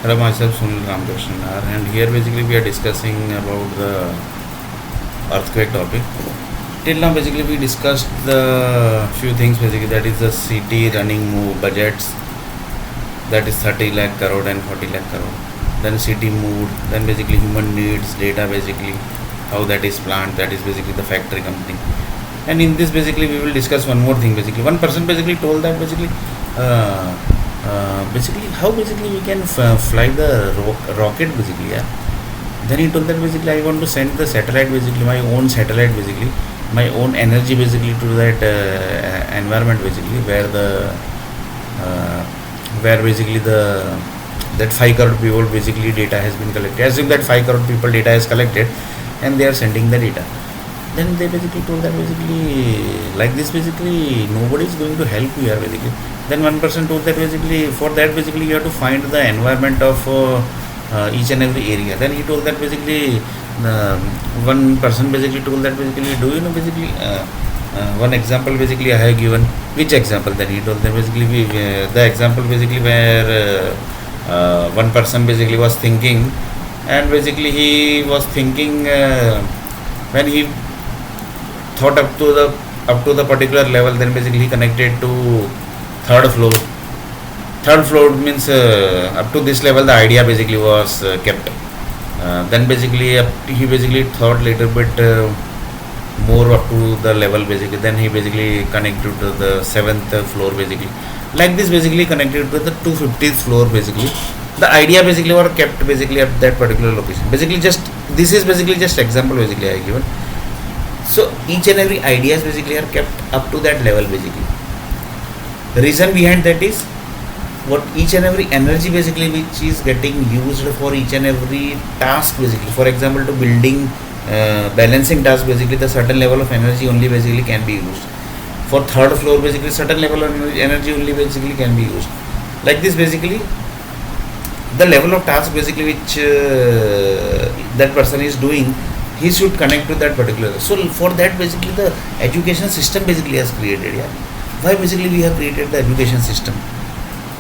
Hello, myself Sunil R Nair, and here basically we are discussing about the earthquake topic. Till now, basically we discussed the few things. Basically, that is the city running move budgets. That is 30 lakh crore and 40 lakh crore. Then city mood. Then basically human needs data. Basically, how that is planned. That is basically the factory company. And in this, basically we will discuss one more thing. Basically, one person basically told that uh, basically how basically we can fly the rocket basically, yeah. Then he told that basically I want to send the satellite, basically my own satellite, basically my own energy basically to that environment, basically uh, where basically that 5 crore people basically data has been collected. Assume that 5 crore people data is collected and they are sending the data. Then they basically told that basically like this, basically nobody is going to help you here, basically. Then one person told that basically for that basically you have to find the environment of each and every area. Then he told that basically one person basically told that basically, do you know basically one example basically I have given. Which example? Then he told that basically the example basically where one person basically was thinking, and basically he was thinking when he thought up to the particular level, then basically he connected to third floor. Third floor means up to this level the idea basically was kept. Then basically he basically thought little bit more up to the level, basically. Then he basically connected to the seventh floor, basically. Like this, basically connected to the 250th floor, basically. The idea basically were kept basically at that particular location. Basically, just this is basically just example basically I given. So each and every ideas basically are kept up to that level, basically. The reason behind that is what each and every energy basically which is getting used for each and every task, basically. For example, to building balancing task, basically the certain level of energy only basically can be used. For third floor, basically certain level of energy only basically can be used. Like this, basically the level of task basically which that person is doing, he should connect to that particular. So for that basically the education system basically has created, yeah. Why basically we have created the education system?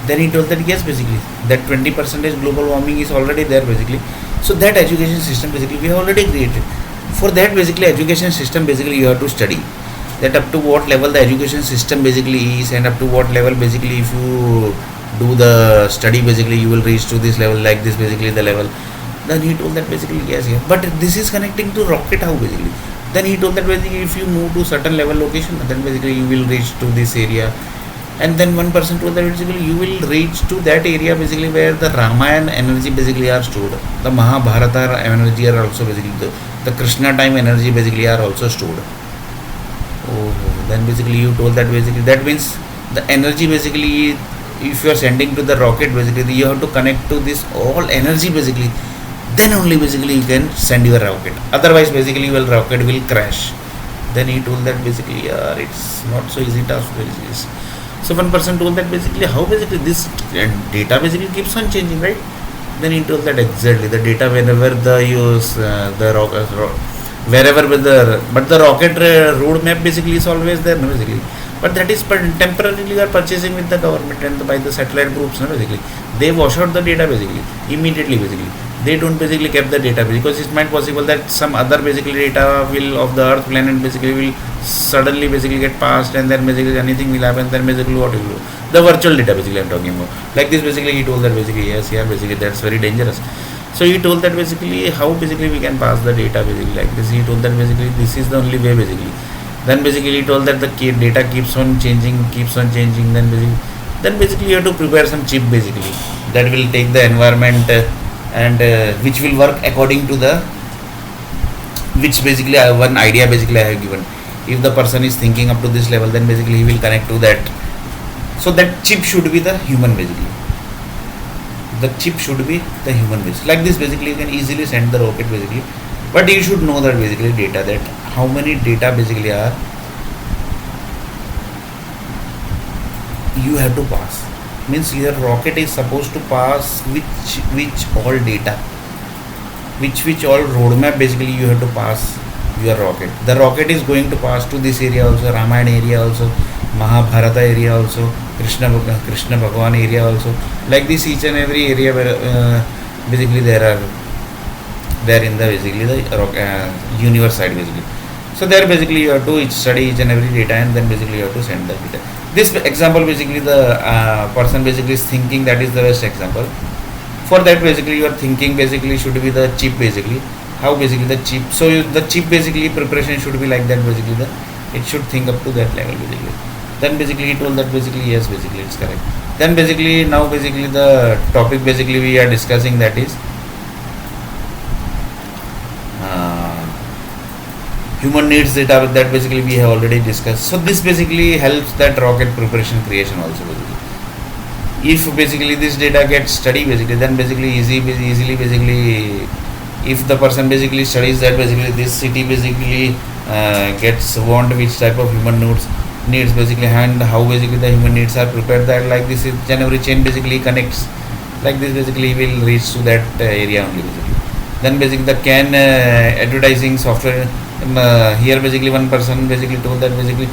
Then he told that yes, basically that 20% global warming is already there, basically. So that education system basically we have already created. For that basically education system, basically you have to study that up to what level the education system basically is, and up to what level basically if you do the study, basically you will reach to this level, like this basically the level. Then he told that basically yes, yeah, but this is connecting to rocket, how basically? Then he told that basically if you move to certain level location, then basically you will reach to this area. And then one person told that basically you will reach to that area basically where the Ramayana energy basically are stored, the Mahabharata energy are also basically the Krishna time energy basically are also stored. Oh, then basically you told that basically that means the energy basically if you are sending to the rocket, basically you have to connect to this all energy, basically. Then only basically you can send your rocket. Otherwise basically your rocket will crash. Then he told that basically it's not so easy task, basically. So one person told that basically how basically this data basically keeps on changing, right? Then he told that exactly the data whenever the use the rocket wherever with but the rocket road map basically is always there, no, basically. But that is temporarily you are purchasing with the government and by the satellite groups, no, basically. They wash out the data basically immediately, basically. They don't basically keep the data because it might possible that some other basically data will of the earth planet basically will suddenly basically get passed, and then basically anything will happen. Then basically what will do? The virtual data basically I'm talking about. Like this, basically he told that basically yes, yeah, basically that's very dangerous. So he told that basically how basically we can pass the data basically like this. He told that basically this is the only way, basically. Then basically he told that the data keeps on changing. Then basically you have to prepare some chip basically that will take the environment and which will work according to the which basically one idea basically I have given. If the person is thinking up to this level, then basically he will connect to that. So that chip should be the human, basically. The chip should be the human base. Like this, basically you can easily send the rocket, basically. But you should know that basically data, that how many data basically are you have to pass. Means your rocket is supposed to pass which all data, which all roadmap basically you have to pass your rocket. The rocket is going to pass to this area also, Ramayana area also, Mahabharata area also, Krishna Bhagwan area also. Like this, each and every area where basically there in the basically the universe side basically. So there basically you have to study each and every data, and then basically you have to send the data. This example basically the person basically is thinking that is the best example. For that basically you are thinking basically should be the chip basically. How basically the chip. So the chip basically preparation should be like that basically. It should think up to that level basically. Then basically he told that basically yes basically it's correct. Then basically now basically the topic basically we are discussing, that is human needs data, that basically we have already discussed. So this basically helps that rocket preparation creation also basically. If basically this data gets studied basically, then basically easily basically if the person basically studies that basically this city basically gets want which type of human needs basically, and how basically the human needs are prepared, that like this is January chain basically connects, like this basically will reach to that area only basically. Then basically the can advertising software, here basically one person basically told that basically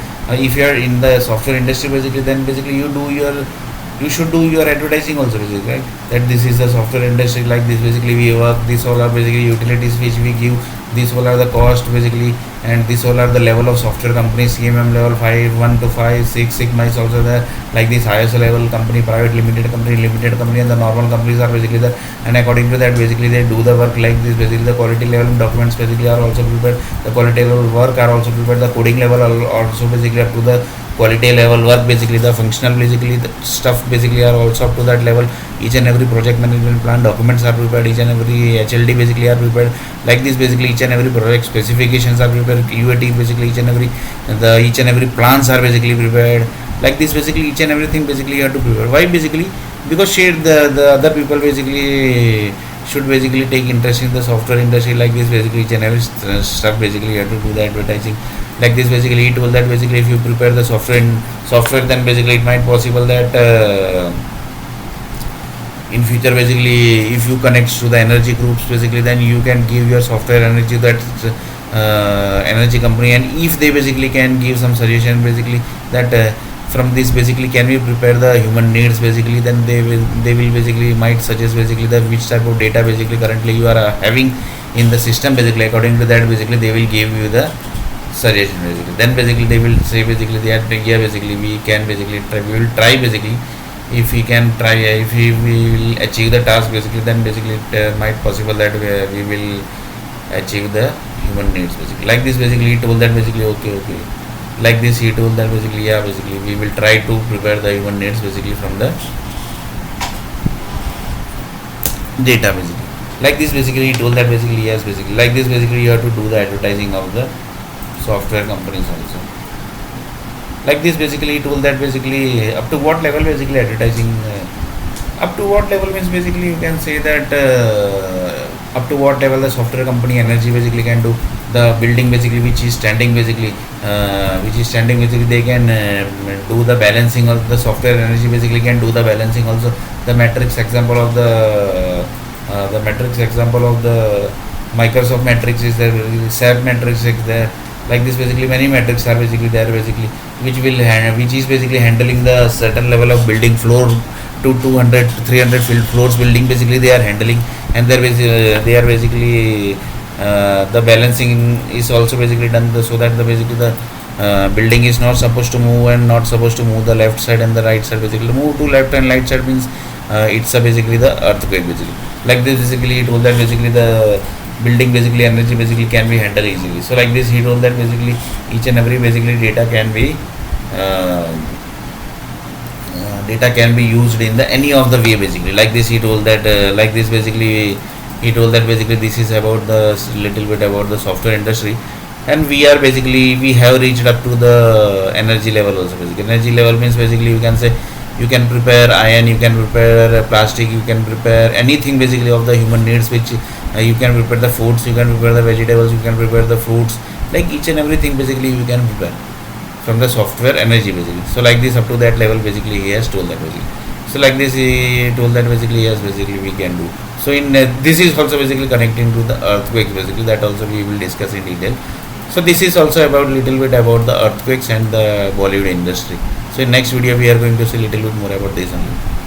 if you are in the software industry basically, then basically you should do your advertising also basically, right? That this is the software industry, like this basically we work, this all are basically utilities which we give, this all are the cost basically, and this all are the level of software companies, CMM level 5, 1 to 5, 6 sigma is also there, like this ISO level company, private limited company, and the normal companies are basically there, and according to that basically they do the work like this basically. The quality level documents basically are also prepared, the quality level work are also prepared, the coding level are also basically up to the quality level work basically, the functional basically the stuff basically are also up to that level. Each and every project management plan documents are prepared, each and every HLD basically are prepared, like this basically each and every project specifications are prepared, UAT basically each and every plans are basically prepared, like this basically each and everything basically you have to prepare. Why basically? Because the other people basically should basically take interest in the software industry, like this basically each and every stuff basically you have to do the advertising. Like this basically he told that basically if you prepare the software then basically it might possible that in future basically if you connect to the energy groups basically, then you can give your software energy that energy company, and if they basically can give some suggestion basically that from this basically can we prepare the human needs basically, then they will basically might suggest basically the which type of data basically currently you are having in the system basically. According to that basically they will give you the suggestion basically. Then basically they will say basically that yeah basically we will try basically, if we can try, if we will achieve the task basically, then basically it might possible that we will achieve the human needs basically. Like this basically he told that basically okay, like this he told that basically yeah basically we will try to prepare the human needs basically from the data basically. Like this basically he told that basically yes basically, like this basically you have to do the advertising of the software companies also. Like this basically he told that basically up to what level basically advertising up to what level means basically you can say that up to what level the software company energy basically can do the building basically which is standing basically they can do the balancing of the software energy basically can do the balancing also. The matrix example of the Microsoft matrix is there, SAP matrix is there. Like this basically many metrics are basically there basically which is basically handling the certain level of building floor to 200 300 floors building basically they are handling, and they are basically the balancing is also basically done so that the basically the building is not supposed to move and not supposed to move the left side and the right side basically. Move to left and right side means it's basically the earthquake basically. Like this basically he told that basically the building basically energy basically can be handled easily. So like this he told that basically each and every basically data can be used in the any of the way basically. Like this he told that like this basically he told that basically this is about the little bit about the software industry, and we have reached up to the energy level also basically. Energy level means basically you can say you can prepare iron, you can prepare plastic, you can prepare anything basically of the human needs which you can prepare the foods, you can prepare the vegetables, you can prepare the fruits, like each and everything basically you can prepare from the software energy basically. So like this up to that level basically he has told that basically. So like this he told that basically yes basically we can do. So in this is also basically connecting to the earthquakes basically, that also we will discuss in detail. So this is also about little bit about the earthquakes and the Bollywood industry. So in next video we are going to see little bit more about this only.